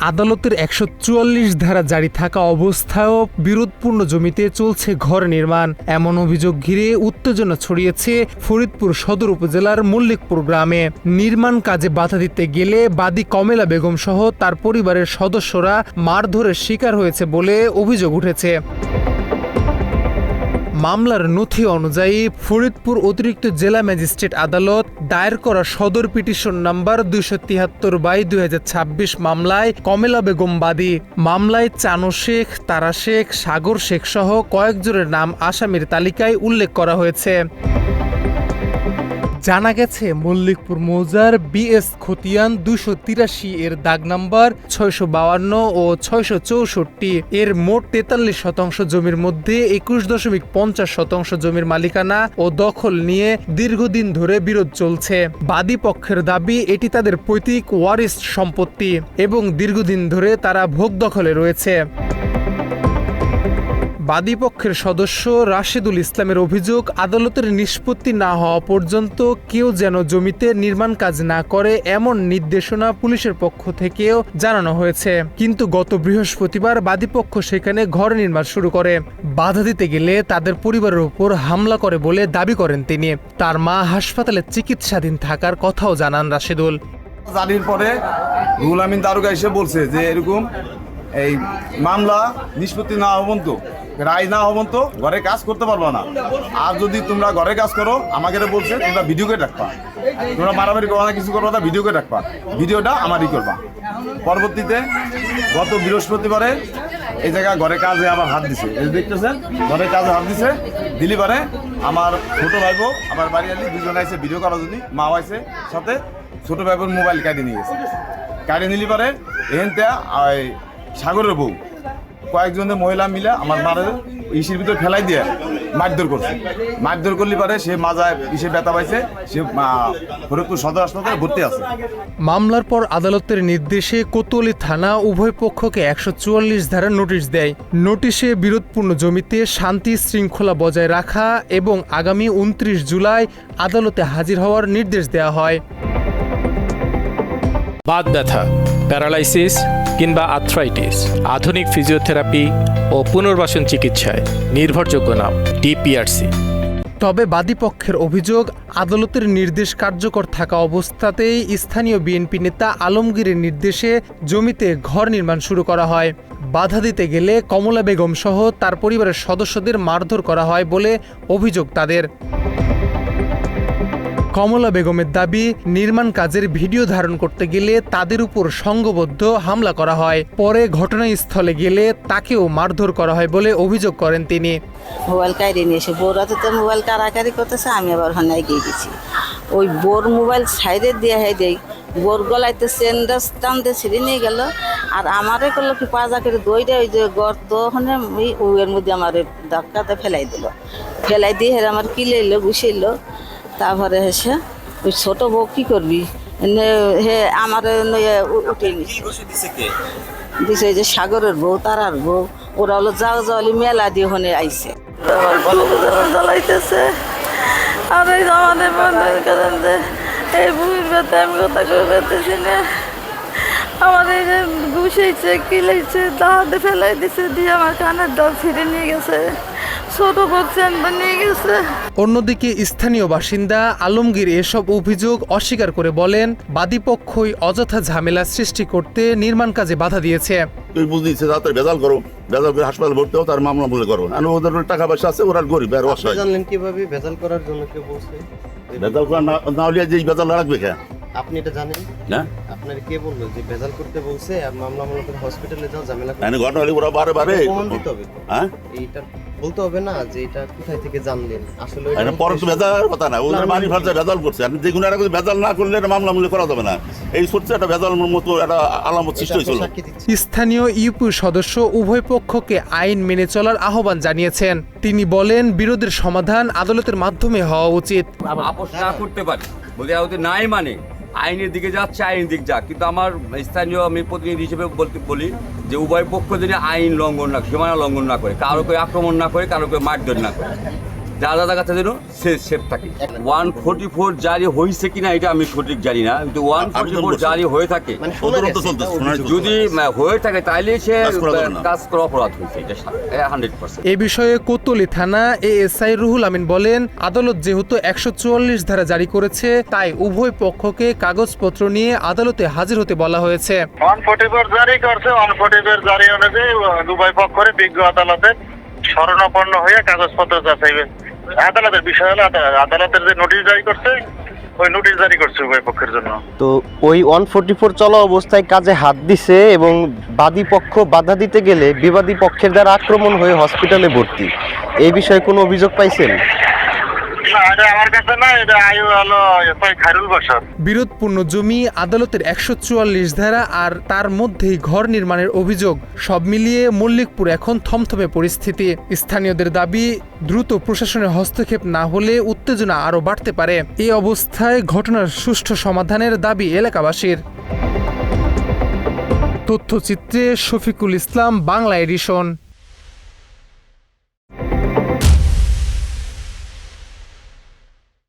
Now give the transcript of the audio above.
আদালতের ১৪৪ ধারা জারি থাকা অবস্থায়ও বিরোধপূর্ণ জমিতে চলছে ঘর নির্মাণ, এমন অভিযোগ ঘিরে উত্তেজনা ছড়িয়েছে ফরিদপুর সদর উপজেলার মল্লিকপুর গ্রামে। নির্মাণ কাজে বাধা দিতে গেলে বাদী কমলা বেগম সহ তার পরিবারের সদস্যরা মারধরের শিকার হয়েছে বলে অভিযোগ উঠেছে। মামলার নথি অনুযায়ী ফরিদপুর অতিরিক্ত জেলা ম্যাজিস্ট্রেট আদালত দায়ের করা সদর পিটিশন নাম্বার ২৭৩/২০২৬ মামলায় কমলা বেগম বাদী। মামলায় চানু শেখ, তারা শেখ, সাগর শেখ সহ কয়েকজনের নাম আসামির তালিকায় উল্লেখ করা হয়েছে। জানা গেছে, মল্লিকপুর মৌজার BS খতিয়ান ২৮৩ এর দাগ নাম্বার ৬৫২ ও ৬৬৪ এর মোট ৪৩% জমির মধ্যে ২১.৫০% জমির মালিকানা ও দখল নিয়ে দীর্ঘদিন ধরে বিরোধ চলছে। বাদী পক্ষের দাবি এটি তাদের পৈতৃক ওয়ারিশ সম্পত্তি এবং দীর্ঘদিন ধরে তারা ভোগ দখলে রয়েছে। বাদী পক্ষের সদস্য রাশেদুল ইসলামের অভিযোগ, আদালতের নিষ্পত্তি না হওয়া পর্যন্ত কেউ যেন জমিতে নির্মাণ কাজ না করে এমন নির্দেশনা পুলিশের পক্ষ থেকেও জানানো হয়েছে। কিন্তু গত বৃহস্পতিবার বাদীপক্ষ সেখানে ঘর নির্মাণ শুরু করে। বাধা দিতে গেলে তাদের পরিবারের উপর হামলা করে বলে দাবি করেন তিনি। তার মা হাসপাতালে চিকিৎসাধীন থাকার কথাও জানান রাশেদুল। জারির পরে রুহুল আমিন দারোগা এসে বলছে যে এরকম এই মামলা নিষ্পত্তি না হবন তো, রায় না হবন তো ঘরে কাজ করতে পারবো না। আর যদি তোমরা ঘরে কাজ করো, আমাকে বলছে তোমরা ভিডিওকে রাখবা, তোমরা মারামারি করবা না, কিছু করবা না, ভিডিওকে রাখবা, ভিডিওটা আমারই করবা। পরবর্তীতে গত বৃহস্পতিবারে এই জায়গায় ঘরে কাজে আবার হাত দিছে, এই দেখতেছেন ঘরে কাজে হাত দিছে। দিলি পারে আমার ছোট ভাই বউ আমার বাড়ি আলি দুজন আইসে ভিডিও করার জন্য, মা আইসে সাথে ছোট ভাই বোন মোবাইল কাটিয়ে নিয়ে গেছে। কাটিয়ে নিলি পারে এখানটা সাগরের বউ কয়েকজনের মহিলা মিলে আমার মারের ইসের ভিতরে ফেলাই দিয়ে মারধর করছে। মারধর করলে পারে সে মাজায় ইসে ব্যথা পাইছে, সে ফরিদপুর সদর হাসপাতালে ভর্তি আছে। মামলার পর আদালতের নির্দেশে কোতোয়ালি থানা উভয় পক্ষকে ১৪৪ ধারার নোটিশ দেয়। নোটিশে বিরোধপূর্ণ জমিতে শান্তি শৃঙ্খলা বজায় রাখা এবং আগামী ২৯ জুলাই আদালতে হাজির হওয়ার নির্দেশ দেওয়া হয়। বাত ব্যথা, প্যারালাইসিস কিংবা আর্থ্রাইটিস, আধুনিক ফিজিওথেরাপি ও পুনর্বাসন চিকিৎসায় নির্ভরযোগ্য নাম DPRC। তবে বাদীপক্ষের অভিযোগ, আদালতের নির্দেশ কার্যকর থাকা অবস্থাতেই স্থানীয় বিএনপি নেতা আলমগীরের নির্দেশে জমিতে ঘর নির্মাণ শুরু করা হয়। বাধা দিতে গেলে কমলা বেগম সহ তার পরিবারের সদস্যদের মারধর করা হয় বলে অভিযোগ তাদের। কমলা বেগমের দাবি, নির্মাণ কাজের ভিডিও ধারণ করতে গেলে তাদের উপর সংঘবদ্ধ হামলা করা হয়। পরে ঘটনাস্থলে গেলে তাকেও মারধর করা হয় বলে অভিযোগ করেন তিনি। মোবাইল কাইরে নিয়ে এসে বোরাতে তো মোবাইল কারাকারি করতেছে, আমি আবার ওখানে এগিয়ে গেছি। ওই বোর মোবাইল সাইডে দিয়ে দেয়, বোর গলাইতে চেনটা টানতে ছিঁড়ে নিয়ে গেল। আর আমারে করলো কি পাজা করে দইটা ওই যে গর্ত ওখানে ওর মধ্যে আমার ধাক্কাতে ফেলাই দিল। ফেলাই দিয়ে হেরে আমার কিলে এলো, গুছিয়ে। তারপরে হেসে ওই ছোট বউ কি করবি, হে আমার উঠে দিছে যে সাগরের বউ, তারার বউ, ওরা হলো জালি মেলা দিয়ে ওখানে আইসে জ্বালাইতেছে। আর এই আমাদের এই বুড়ির ব্যথা আমি কথা করে বেঁধেছি না, আমার এই যে গুছাইছে কিলাইছে, দাহাতে ফেলাই দিছে, দিয়ে আমার কানের ডগ ছিঁড়ে নিয়ে গেছে, ছোট বক্সেন নিয়ে গেছে। অন্যদিকে স্থানীয় বাসিন্দা আলমগীর এসব অভিযোগ অস্বীকার করে বলেন, বাদীপক্ষই অযথা ঝামেলা সৃষ্টি করতে নির্মাণ কাজে বাধা দিয়েছে। তুই বুঝিস ভেজাল করো, ভেজাল করে হাসপাতাল ভর্তি হও, তার মামলা বলে করো। ওদের টাকা পয়সা আছে, ওরা গরিব আর অসহায়। জানলেন কিভাবে ভেজাল করার জন্য কে বলছে? ভেজাল করা না হলে যে ভেজাল রাখবে কে? আপনি এটা জানেন না? আপনার কে বললো যে ভেজাল করতে বলছে আর মামলা করে হসপিটালে যাও ঝামেলা করতে? ঘটনা হলে ওরা বারে বারে দিতে হবে। হ্যাঁ, এইটা বলতে হবে না যে এটা কোথায় থেকে জানলেন আসলে। পরে তো ভেজাল কথা না, ওদের বাড়ি ভাষা ভেজাল করছে। আপনি যে কোনো একটা ভেজাল না করলে এটা মামলা মূল্য করা যাবে না। এই সত্যি একটা ভেজাল মতো একটা আলামত সৃষ্টি হয়েছিল। স্থানীয় ইউপি সদস্য উভয় পক্ষকে আইন মেনে চলার আহ্বান জানিয়েছেন। তিনি বলেন, বিরোধের সমাধান আদালতের মাধ্যমে হওয়া উচিত। আপোষ না করতে পারি বলে নাই মানে আইনের দিকে যাচ্ছে, আইনের দিক যাক। কিন্তু আমার স্থানীয় আমি প্রতিনিধি হিসেবে বলি যে উভয় পক্ষ যদি আইন লঙ্ঘন না, সীমানা লঙ্ঘন না করে, কারো কেউ আক্রমণ না করে, কারো কেউ মারধর না করে, যা যা জায়গাতে যেন সেফ থাকে। 144 জারি হয়েছে কিনা এটা আমি সঠিক জানি না, কিন্তু 144 জারি হয়ে থাকে মানে শোনা তদন্ত গেছে। চলতেছে, শোনা যাচ্ছে। যদি হয়ে থাকে তাইলে সে কাজ করা যাবে না। কাজ করা অপরাধ হয়েছে, এটা 100%। এ বিষয়ে কোতোয়ালি থানা এএসআই রুহুল আমিন বলেন, আদালত যেহেতু 144 ধারা জারি করেছে, তাই উভয় পক্ষকে কাগজপত্র নিয়ে আদালতে হাজির হতে বলা হয়েছে। 144 জারি করছে, 144 জারি অনুযায়ী দুবাই পক্ষের বিজ্ঞ আদালতে শরণাপন্ন হয়ে কাগজপত্র যাচাইবে। আদালতের বিষয় হলো আদালতের যে নোটিশ জারি করছে, ওই নোটিশ জারি করছে উভয় পক্ষের জন্য। তো ওই 144 চলা অবস্থায় কাজে হাত দিছে এবং বাদী পক্ষ বাধা দিতে গেলে বিবাদী পক্ষের দ্বারা আক্রমণ হয়ে হসপিটালে ভর্তি। এই বিষয়ে কোনো অভিযোগ পাইছেন? না, এটা আমার কাছে না, এটা আয়ু হলো এসআই খায়রুল বাশার। বিরোধপূর্ণ জমি, আদালতের 144 ধারা আর তার মধ্যেই ঘর নির্মাণের অভিযোগ, সব মিলিয়ে মল্লিকপুর এখন থমথমে পরিস্থিতি। স্থানীয়দের দাবি, দ্রুত প্রশাসনের হস্তক্ষেপ না হলে উত্তেজনা আরও বাড়তে পারে। এই অবস্থায় ঘটনার সুষ্ঠু সমাধানের দাবি এলাকাবাসীর। তথ্যচিত্রে শফিকুল ইসলাম, বাংলা এডিশন।